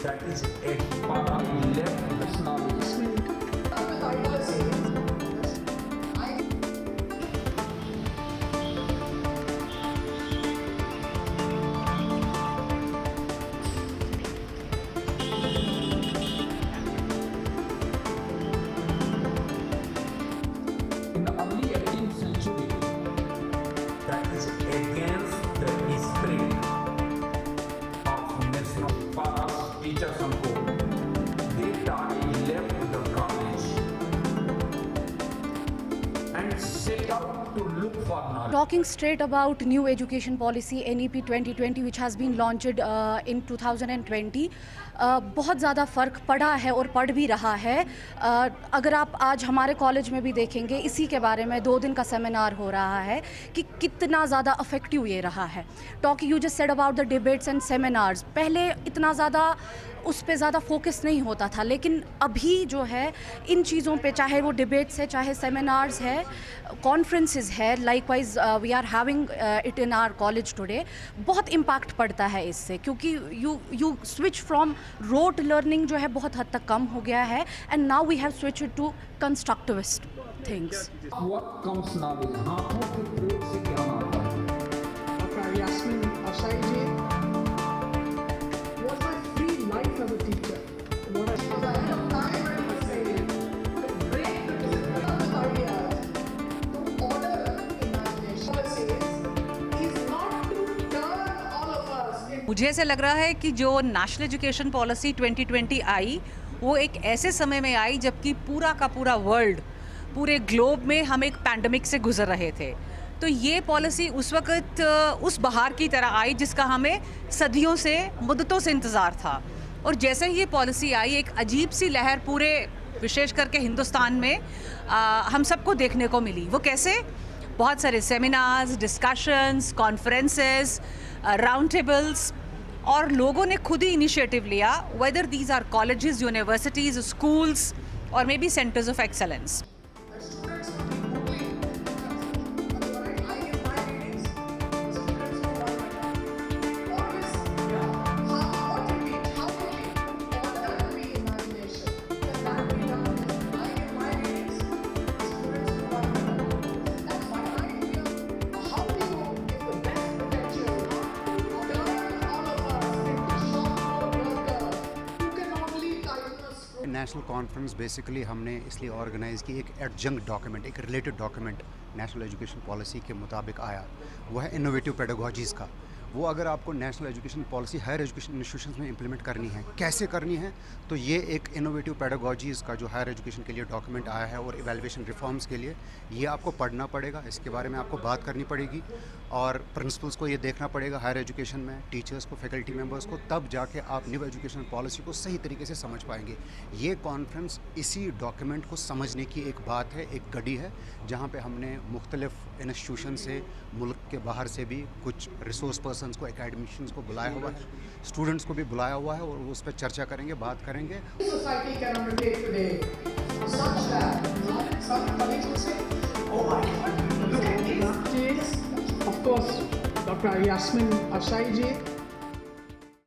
That is a para 11 personal. In the early 18th century, that is against the spirit of national paras teachers and co. They left the college and set out to look for knowledge. Talking straight about new education policy NEP 2020 which has been launched in 2020, बहुत ज़्यादा फ़र्क पड़ा है और पड़ भी रहा है। अगर आप आज हमारे कॉलेज में भी देखेंगे, इसी के बारे में 2 दिन का सेमिनार हो रहा है कि कितना ज़्यादा अफेक्टिव ये रहा है। Talking you just said about the debates and seminars, पहले इतना ज़्यादा उस पे ज़्यादा फोकस नहीं होता था, लेकिन अभी जो है इन चीज़ों पे, चाहे वो डिबेट्स है, चाहे सेमिनार्स है, कॉन्फ्रेंसेस है, likewise we are having it in our college today, बहुत इम्पैक्ट पड़ता है इससे, क्योंकि you switch from rote learning जो है बहुत हद तक कम हो गया है, and now we have switch to constructivist things. What comes now is हाथों के प्रयोग से क्या आता है? Dr. Yasmin Ashaiji was my free life as a teacher. What I was ahead of time and was saying, the great criticism of the ideas to order imagination policies is not to turn all of us into मुझे ऐसे लग रहा है कि जो national education policy 2020 आई, वो एक ऐसे समय में आई जबकि पूरा का पूरा वर्ल्ड, पूरे ग्लोब में हम एक पैंडमिक से गुजर रहे थे। तो ये पॉलिसी उस वक्त उस बहार की तरह आई जिसका हमें सदियों से, मुद्दतों से इंतज़ार था। और जैसे ही ये पॉलिसी आई, एक अजीब सी लहर पूरे विशेष करके हिंदुस्तान में हम सबको देखने को मिली। वो कैसे? बहुत सारे seminars, discussions, conferences, round tables, और लोगों ने खुद ही इनिशिएटिव लिया, whether these are colleges, universities, schools और maybe centres of excellence. students to be Googling. I in my readings, students who want better. Always, what repeat, how quickly, or that be imagination. Can that be done? I in my readings, students who want better. That's what I feel. How do you give the best potential to turn all of us into short workers who can only kindness. National conference basically हमने इसलिए organise की, एक adjunct document, एक related document national education policy के मुताबिक आया, वो है इनोवेटिव पेडागोजीज़ का। वो अगर आपको national education policy higher education institutions में इंप्लीमेंट करनी है, कैसे करनी है, तो ये एक इनोवेटिव पेडागोजीज़ का जो हायर एजुकेशन के लिए डॉक्यूमेंट आया है और इवैल्यूएशन रिफॉर्म्स के लिए, ये आपको पढ़ना पड़ेगा, इसके बारे में आपको बात करनी पड़ेगी और प्रिंसिपल्स को ये देखना पड़ेगा हायर एजुकेशन में, टीचर्स को, फैकल्टी मेंबर्स को, तब जाके आप न्यू एजुकेशन पॉलिसी को सही तरीके से समझ पाएंगे। ये कॉन्फ्रेंस इसी डॉक्यूमेंट को समझने की एक बात है, एक कड़ी है, जहाँ पे हमने मुख्तलिफ इंस्टीट्यूशन से, मुल्क के बाहर से भी कुछ रिसोर्स पर्सनस को, एकेडमिशियंस को बुलाया हुआ है, स्टूडेंट्स को भी बुलाया हुआ है, और उस पर चर्चा करेंगे, बात करेंगे। Society can undertake today, such that some colleagues will say, "Oh my God, look at this." Of course, Dr. Yasmin Ashaiji